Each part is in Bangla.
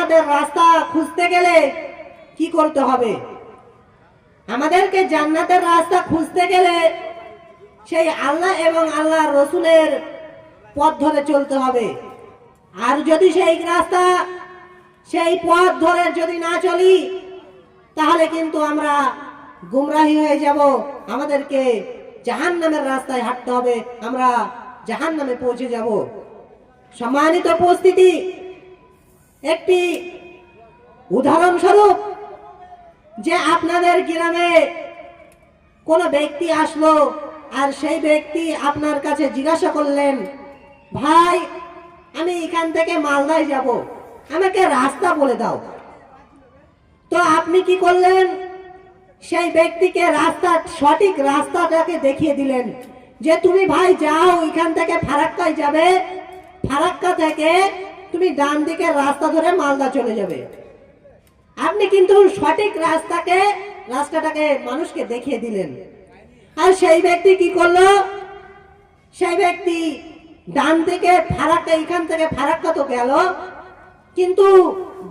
জান্নাতের রাস্তা খুঁজতে গেলে কি করতে হবে? আমাদেরকে জান্নাতের রাস্তা খুঁজতে গেলে সেই আল্লাহ এবং আল্লাহর রসুলের পথ ধরে চলতে হবে। আর যদি সেই রাস্তা, সেই পথ ধরে যদি না চলি, তাহলে কিন্তু আমরা গুমরাহি হয়ে যাব। আমাদেরকে জাহান্নামের রাস্তায় হাঁটতে হবে, আমরা জাহান্নামে পৌঁছে যাব। সম্মানিত উপস্থিতি, একটি উদাহরণস্বরূপ, যে আপনাদের গ্রামে কোনো ব্যক্তি আসলো আর সেই ব্যক্তি আপনার কাছে জিজ্ঞাসা করলেন, ভাই আমি এখান থেকে মালদায় যাব, আমাকে রাস্তা বলে দাও। তো আপনি কি করলেন? সেই ব্যক্তিকে রাস্তা, সঠিক রাস্তাটাকে দেখিয়ে দিলেন যে তুমি ভাই যাও, এখান থেকে ফারাক্কায় যাবে, ফারাক্কা থেকে তুমি ডান দিকের রাস্তা ধরে মালদা চলে যাবে। আপনি কিন্তু সঠিক রাস্তাটাকে মানুষকে দেখিয়ে দিলেন। আর সেই ব্যক্তি কি করলো? সেই ব্যক্তি ডান দিকে ফারাক্কা, এখান থেকে ফারাক্কা তো গেল, কিন্তু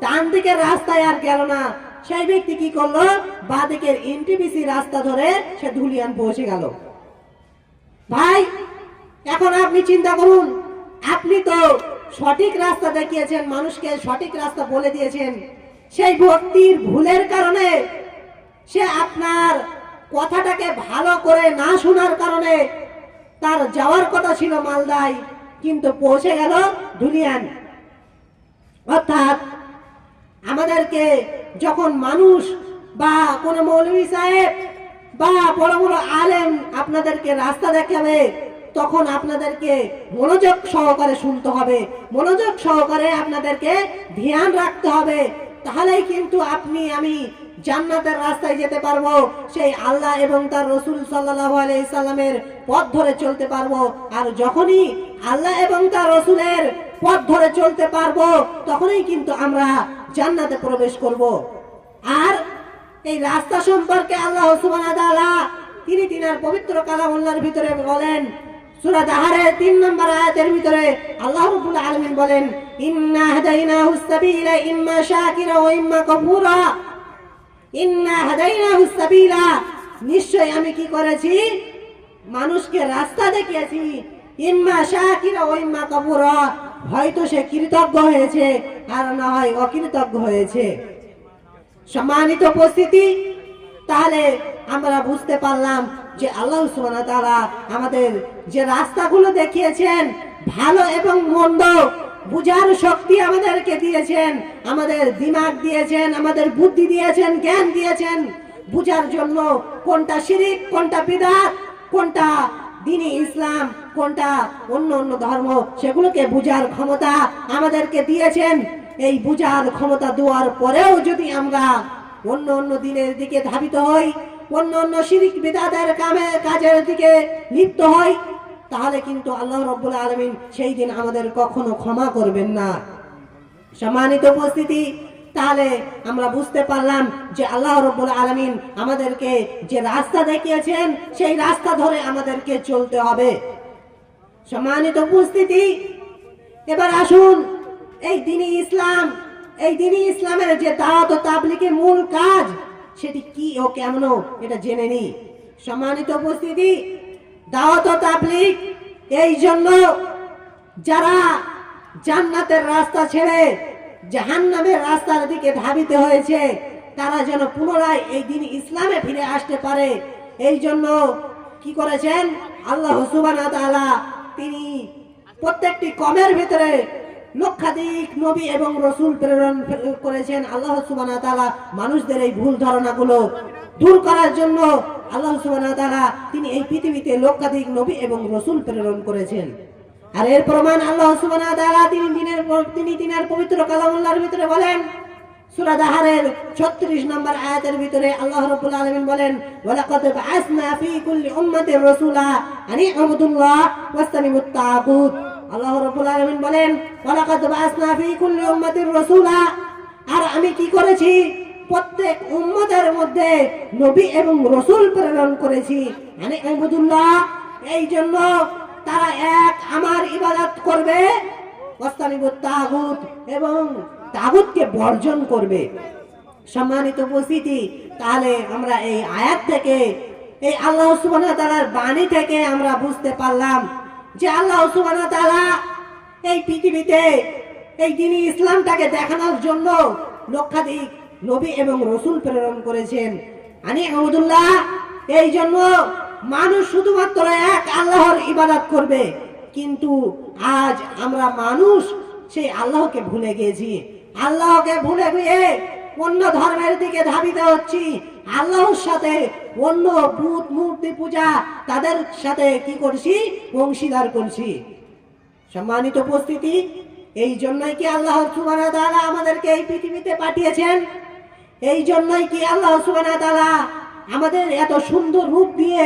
ডান দিকের রাস্তায় আর গেল না। সেই ব্যক্তি কি করলো? বাঁ দিকের এনটিপিসি রাস্তা ধরে সে ধুলিয়ান পৌঁছে গেল। ভাই এখন আপনি চিন্তা করুন, আপনি তো সঠিক রাস্তা দেখিয়েছেন, মানুষকে সঠিক রাস্তা বলে দিয়েছেন, সেই ব্যক্তির ভুলের কারণে, সে আপনার কথাটাকে ভালো করে না শোনার কারণে তার যাওয়ার কথা ছিল মালদায়, কিন্তু পৌঁছে গেল ধুলিয়ান। অর্থাৎ আমাদেরকে যখন মানুষ বা কোনো মৌলভী সাহেব বা বড় বড় আলেম আপনাদেরকে রাস্তা দেখাবে, তখন আপনাদেরকে মনোযোগ সহকারে শুনতে হবে, মনোযোগ সহকারে আপনাদেরকে ধ্যান রাখতে হবে। তাহলেই কিন্তু আপনি আমি জান্নাতের রাস্তায় যেতে পারবো, সেই আল্লাহ এবং তার রসুল সাল্লাল্লাহু আলাইহি সাল্লামের পথ ধরে চলতে পারবো। আর যখনই আল্লাহ এবং তার রসুলের পথ ধরে চলতে পারবো, তখনই কিন্তু আমরা জান্নাতে প্রবেশ করব। আর এই রাস্তা সম্পর্কে আল্লাহ সুবহানাহু ওয়া তাআলা তিনি তিনার পবিত্র কালামুল্লাহর ভিতরে বলেন, সূরা দাহারের 3 নম্বর আয়াতের ভিতরে আল্লাহ রাব্বুল আলামিন বলেন, ইন্না হাদাইনাহুস সাবিলা ইম্মা শাকিরা ওয়া ইম্মা কাফুরা। ইন্না হাদাইনাহুস সাবিলা, নিশ্চয় আমি কি করেছি? মানুষকে রাস্তা দেখিয়েছি। ইম্মা শাকিরা ওয়া ইম্মা কাফুরা, হয়তো সে কৃতজ্ঞ হয়েছে আর না হয় অকৃতজ্ঞ হয়েছে। সম্মানিত উপস্থিতি, তাহলে আমরা বুঝতে পারলাম যে আল্লাহ সুবহানাহু ওয়া তাআলা আমাদের যে রাস্তাগুলো দেখিয়েছেন, ভালো এবং মন্দ বুঝার শক্তি আমাদেরকে দিয়েছেন, আমাদের দিমাগ দিয়েছেন, আমাদের বুদ্ধি দিয়েছেন, জ্ঞান দিয়েছেন বুঝার জন্য কোনটা শিরিক, কোনটা বিদআত, কোনটা দ্বীনে ইসলাম, কোনটা অন্য অন্য ধর্ম, সেগুলোকে বুঝার ক্ষমতা আমাদেরকে দিয়েছেন। এই বুঝার ক্ষমতা দেওয়ার পরেও যদি আমরা অন্য অন্য দিনের দিকে ধাবিত হই, অন্য অন্য শিরিক বিদআতের কাজের দিকে লিপ্ত হই, তাহলে কিন্তু আল্লাহ রাব্বুল আলামিন সেই দিন আমাদের কখনো ক্ষমা করবেন না। সম্মানিত উপস্থিতি, তাহলে আমরা বুঝতে পারলাম যে আল্লাহ রাব্বুল আলামিন আমাদেরকে যে রাস্তা দেখিয়েছেন, সেই রাস্তা ধরে আমাদেরকে চলতে হবে। সম্মানিত উপস্থিতি, এবার আসুন এই দ্বীনে ইসলাম, এই দ্বীনে ইসলামের যে দাওয়াত ও তাবলীগের মূল কাজ, সেটি কি ও কেমন এটা জেনে নিই। সম্মানিত উপস্থিতি, দাওয়াত ও তাবলীগ এই জন্য যারা জান্নাতের রাস্তা ছেড়ে জাহান্নামের রাস্তার দিকে ধাবিত হয়েছে, তারা যেন পুনরায় এই দ্বীনে ইসলামে ফিরে আসতে পারে, এই জন্য কি করেছেন আল্লাহ সুবহানাহু ওয়া তাআলা? তিনি প্রত্যেকটি কমের ভিতরে লক্ষাধিক নবী এবং রসুল প্রেরণ করেছেন। আল্লাহ সুবহানাহু ওয়া তাআলা মানুষদের এই ভুল ধারণাগুলো দূর করার জন্য আল্লাহ সুবহানাহু ওয়া তাআলা তিনি এই পৃথিবীতে লক্ষাধিক নবী এবং রসুল প্রেরণ করেছেন। আর এর প্রমাণ আল্লাহ সুবহানাহু ওয়া তাআলা তিনি তিনার পবিত্র কালামুল্লাহর ভিতরে বলেন, সূরা দাহারের 36 নম্বর আয়াতের ভিতরে আল্লাহ রাব্বুল আলামিন বলেন, ওয়ালাকাদ বাআসনা ফী কুল্লি উম্মাতির রাসূলা আনি ইবুদুল্লাহ ওয়াসতানিবুত তাগুত। আল্লাহ রাব্বুল আলামিন বলেন, ওয়ালাকাদ বাআসনা ফী কুল্লি উম্মাতির রাসূলা, আর আমি কি করেছি? প্রত্যেক উম্মতের মধ্যে নবী এবং রাসূল প্রেরণ করেছি। আনি ইবুদুল্লাহ, এই জন্য তারা এক আমার ইবাদত করবে, ওয়াসতানিবুত তাগুত, এবং তাগুতকে বর্জন করবে। সম্মানিত উপস্থিতি, তাহলে আমরা এই আয়াত থেকে, এই আল্লাহ সুবহানাহু ওয়া তাআলার বাণী থেকে আমরা বুঝতে পারলাম যে আল্লাহ সুবহানাহু ওয়া তাআলা এই পৃথিবীতে এই দ্বীন ইসলামটাকে দেখানোর জন্য লক্ষাধিক নবী এবং রাসূল প্রেরণ করেছেন। আনি আবুদুল্লাহ, এই জন্য মানুষ শুধুমাত্র এক আল্লাহর ইবাদত করবে। কিন্তু আজ আমরা মানুষ সেই আল্লাহকে ভুলে গেছি। আল্লাহকে ভুলে গিয়ে অন্য ধর্মের দিকে ধাবিত হচ্ছি। আল্লাহর সাথে অন্য ভূত মূর্তি পূজা, তাদের সাথে কি করছি? অংশীদার করছি। সম্মানিত উপস্থিতি, এই জন্যই কি আল্লাহ সুবহানাহু ওয়া তাআলা আমাদেরকে এই পৃথিবীতে পাঠিয়েছেন? এই জন্যই কি আল্লাহ সুবহানাহু ওয়া তাআলা আমাদের এত সুন্দর রূপ দিয়ে,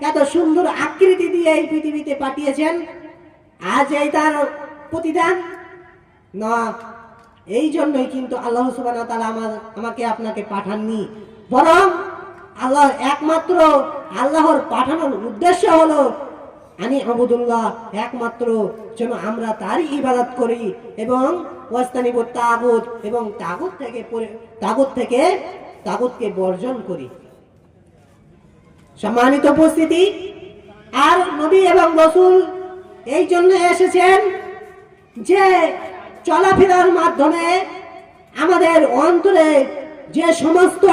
এত সুন্দর আকৃতি দিয়ে এই পৃথিবীতে পাঠিয়েছেন? আজ এই তার প্রতিদান না। এই জন্যই কিন্তু আল্লাহ সুবহানাহু ওয়া তাআলা আমাকে আপনাকে পাঠাননি, বরং আল্লাহ একমাত্র আল্লাহর পাঠানোর উদ্দেশ্য হলো আনি আবুদুল্লাহ, একমাত্র যেন আমরা তারই ইবাদত করি এবং ওয়াস্তানিবুত তাগুত, এবং তাগুতকে বর্জন করি। সম্মানিত উপস্থিতি, আর নবী এবং রাসূল এই জন্য এসেছেন যে চলাফেরার মাধ্যমে আমাদের অন্তরে যে সমস্ত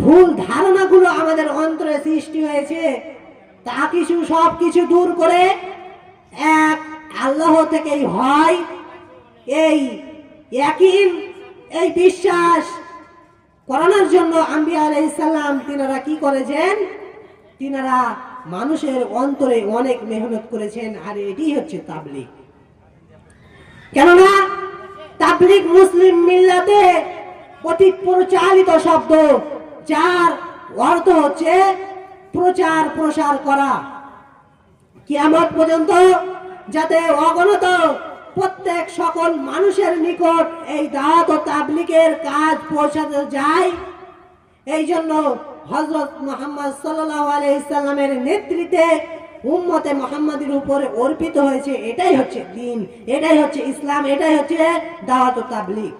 ভুল ধারণাগুলো আমাদের অন্তরে সৃষ্টি হয়েছে তা সব কিছু দূর করে এক আল্লাহ থেকেই হয় এই ইয়াকিন, এই বিশ্বাস করানোর জন্য আম্বিয়া আলাইহিস সালাম তিনারা কি করেছেন? তিনারা মানুষের অন্তরে অনেক মেহনত করেছেন। আর এটি হচ্ছে তাবলীগ। কেননা তাবলীগ মুসলিম মিল্লাতে অতি প্রচলিত শব্দ, যার অর্থ হচ্ছে প্রচার প্রসার করা। কিয়ামত পর্যন্ত যাতে অগণিত প্রত্যেক সকল মানুষের নিকট এই দাওয়াত ও তাবলীগের কাজ পৌঁছাতে যায়, এই জন্য হযরত মুহাম্মদ সাল্লাল্লাহু আলাইহি সাল্লামের নেতৃত্বে উম্মতে মুহাম্মাদীর উপরে অর্পিত হয়েছে। এটাই হচ্ছে দ্বীন, এটাই হচ্ছে ইসলাম, এটাই হচ্ছে দাওয়াত ও তাবলীগ।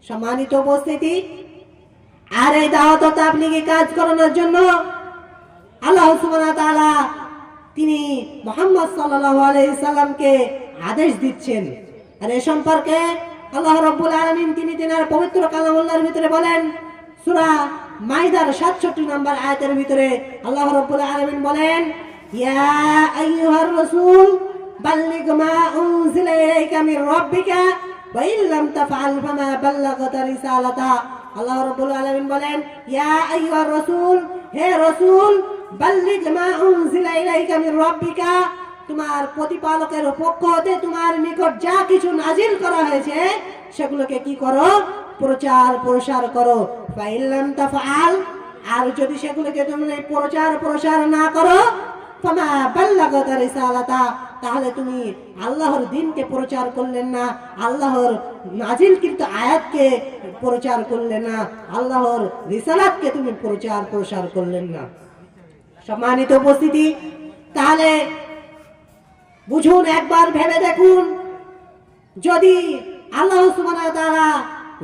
সম্মানিত উপস্থিতি, আর এই দাওয়াত ও তাবলীগের কাজ করানোর জন্য আল্লাহ সুবহানাহু ওয়া তাআলা তিনি মুহাম্মদ সাল্লাল্লাহু আলাইহি সাল্লামকে আদেশ দিচ্ছেন। আর এই সম্পর্কে আল্লাহ রাব্বুল আলামিন তিনি তিনার পবিত্র কালামুল্লাহর ভিতরে বলেন, সূরা মাইদার 67 নম্বর আয়াতের ভিতরে আল্লাহ রাব্বুল আলামিন বলেন, ইয়া আইয়ুহার রাসূল বাল্লিগ মা উনজিলা ইলাইকা মির রাব্বিকা ওয়া ইল্লাম তাফআল ফামা বাল্লাগতা রিসালাতা। আল্লাহ রাব্বুল আলামিন বলেন, ইয়া আইয়ুহার রাসূল, হে রাসূল, বাল্লিগ মা উনজিলা ইলাইকা মির রাব্বিকা, তোমার প্রতিপালকের পক্ষ হতে তোমার নিকট যা কিছু নাজিল করা হয়েছে সেগুলোকে কি করো? প্রচার প্রসার করো। ফাইল্লাম তাফআল, আর যদি সেগুলোকে তুমি প্রচার প্রসার না করো, ফামা বাল্লাগতা রিসালাতা, তাহলে তুমি আল্লাহর দ্বীনকে প্রচার করলেন না, আল্লাহর নাজিলকৃত আয়াতকে প্রচার করলেন না, আল্লাহর রিসালাতকে তুমি প্রচার প্রসার করলেন না। সম্মানিত উপস্থিতি, তাহলে বুঝুন, একবার ভেবে দেখুন, যদি আল্লাহ সুবহানাহু ওয়া তাআলা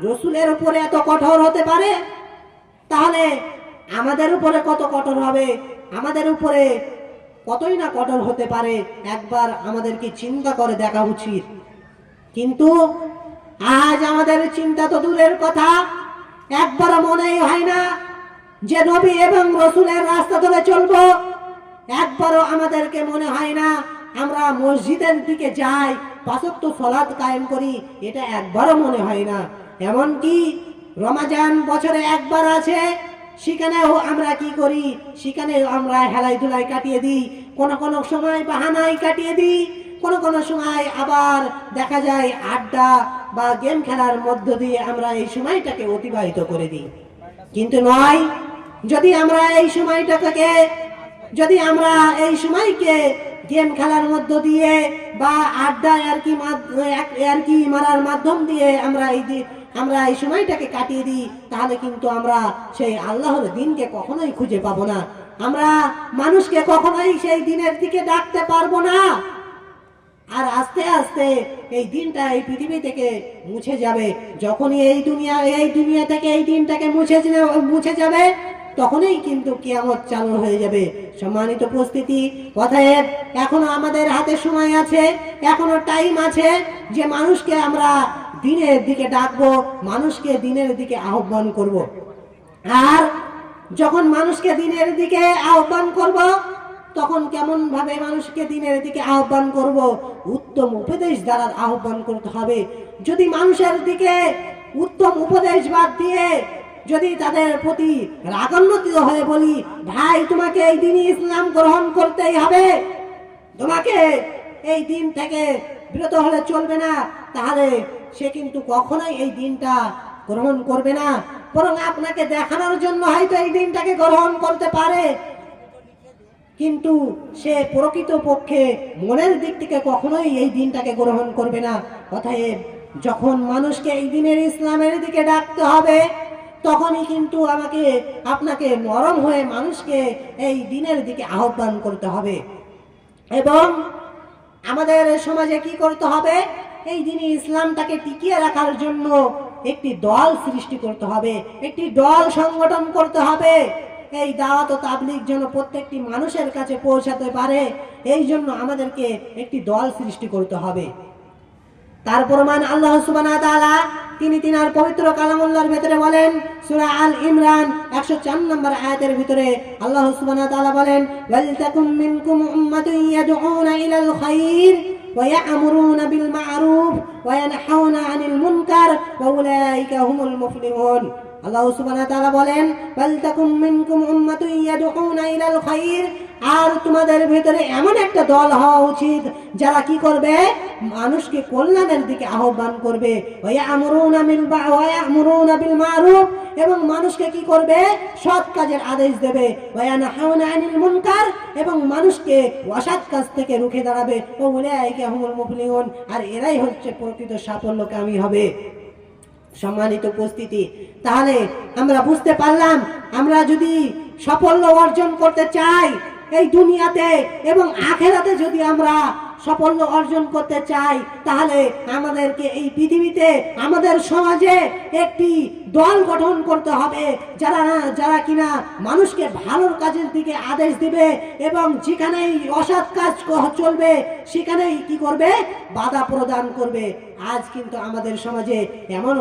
রাসূলের উপরে এত কঠোর হতে পারে, তাহলে আমাদের উপরে কত কঠোর হবে? আমাদের উপরে কতই না কঠোর হতে পারে, একবার আমাদেরকে চিন্তা করে দেখা উচিত। কিন্তু আজ আমাদের চিন্তা তো দূরের কথা, একবার মনেই হয় না যে নবী এবং রাসূলের রাস্তা ধরে চলবো। একবারও আমাদেরকে মনে হয় না আমরা মসজিদের দিকে যাই, পাঁচ ওয়াক্ত সালাত কায়েম করি, এটা একবারও মনে হয় না। এমনকি রমজান বছরে একবার আছে, সেখানেও আমরা কি করি? সেখানেও আমরা হেলাই ধুলাই কাটিয়ে দিই, কোনো সময় বাহানায় কাটিয়ে দিই, কোনো সময় আবার দেখা যায় আড্ডা বা গেম খেলার মধ্য দিয়ে আমরা এই সময়টাকে অতিবাহিত করে দিই। কিন্তু নয়, যদি আমরা এই সময়কে গেম খেলার মধ্য দিয়ে বা আড্ডা ইয়ারকি মারার মাধ্যম দিয়ে আমরা এই সময়টাকে কাটিয়ে দিই, তাহলে কিন্তু আমরা সেই আল্লাহর দ্বীনকে কখনোই খুঁজে পাবো না। আমরা মানুষকে কখনোই সেই দ্বীনের দিকে ডাকতে পারবো না। আর আস্তে আস্তে এই দিনটা এই পৃথিবী থেকে মুছে যাবে। যখনই এই দুনিয়া থেকে এই দিনটাকে মুছে যাবে, তখনই কিন্তু কিয়ামত চালু হয়ে যাবে। সম্মানিত উপস্থিতি, অতএব এখনো আমাদের হাতে সময় আছে, এখনো টাইম আছে যে মানুষকে আমরা দিনের দিকে ডাকবো, মানুষকে দিনের দিকে আহ্বান করব। আর যখন মানুষকে দিনের দিকে আহ্বান করব, তখন কেমন ভাবে মানুষকে দিনের দিকে আহ্বান করব? উত্তম উপদেশ দ্বারা আহ্বান করতে হবে। যদি মানুষের দিকে উত্তম উপদেশ বাদ দিয়ে যদি তাদের প্রতি রাগান্বিত হয়ে বলি, ভাই তোমাকে এই দিনই ইসলাম গ্রহণ করতেই হবে, তোমাকে এই দিন থেকে বিরত হলে চলবে না, তাহলে সে কিন্তু কখনোই এই দিনটা গ্রহণ করবে না। বরং আপনাকে দেখানোর জন্য হয়তো এই দিনটাকে গ্রহণ করতে পারে, কিন্তু সে প্রকৃত পক্ষে মনের দিক থেকে কখনোই এই দিনটাকে গ্রহণ করবে না। অতএব যখন মানুষকে এই দিনের ইসলামের দিকে ডাকতে হবে, তখনই কিন্তু আপনাকে নরম হয়ে মানুষকে এই দিনের দিকে আহ্বান করতে হবে। এবং আমাদের সমাজে কি করতে হবে? এই দিনে ইসলামটাকে টিকিয়ে রাখার জন্য একটি দল সৃষ্টি করতে হবে, একটি দল সংগঠন করতে হবে। এই দাওয়াত ও তাবলীগ যেন প্রত্যেকটি মানুষের কাছে পৌঁছাতে পারে, এই জন্য আমাদেরকে একটি দল সৃষ্টি করতে হবে। তার প্রমাণ আল্লাহ সুবহানাহু ওয়া তাআলা তিনি তিনার পবিত্র কালামুল্লাহর ভিতরে বলেন, সূরা আল ইমরান 104 নম্বর আয়াতের ভিতরে আল্লাহ সুবহানাহু ওয়া তাআলা বলেন, ওয়ালতাকুম মিনকুম উম্মাতুন ইয়াদউনা ইলাল খায়র ওয়া ইয়া'মুরুনা বিল মা'রুফ ওয়া ইয়ানহাউনা আনিল মুনকার ওয়া উলাইকা হুমুল মুফলিহুন। আল্লাহ সুবহানাহু ওয়া তাআলা বলেন, ওয়ালতাকুম মিনকুম উম্মাতুন ইয়াদউনা ইলাল খায়র, আর তোমাদের ভিতরে এমন একটা দল হওয়া উচিত যারা কি করবে? মানুষকে কল্যাণের দিকে আহ্বান করবে। ওয়া ইয়া'মুরুনা বিল মা'রুফ, এবং মানুষকে কি করবে? সৎ কাজের আদেশ দেবে। ওয়া ইয়ানহাউনা আনিল মুনকার, এবং মানুষকে অসৎ কাজ থেকে রুখে দাঁড়াবে। ওয়া উলাইকা হুমুল মুফলিহুন, আর এরাই হচ্ছে প্রকৃত সাফল্যকামী হবে। সম্মানিত উপস্থিতি, তাহলে আমরা বুঝতে পারলাম, আমরা যদি সাফল্য অর্জন করতে চাই এই দুনিয়াতে এবং আখেরাতে, যদি আমরা সাফল্য অর্জন করতে চাই, তাহলে আমাদেরকে এই পৃথিবীতে আমাদের সমাজে একটি দল গঠন করতে হবে, যারা কিনা মানুষকে ভালোর কাজের দিকে আদেশ দিবে এবং যেখানেই অসৎ কাজ চলবে সেখানেই কি করবে? বাধা প্রদান করবে। আজ কিন্তু আমাদের সমাজে এমন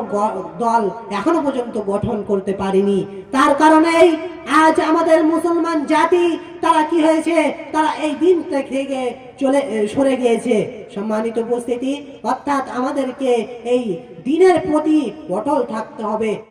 দল এখনো পর্যন্ত গঠন করতে পারেনি। তার কারণেই আজ আমাদের মুসলমান জাতি তারা কি হয়েছে? তারা এই দিন থেকে সরে গিয়েছে। সম্মানিত উপস্থিতি, অর্থাৎ আমাদেরকে এই দিনের প্রতি অটল থাকতে হবে।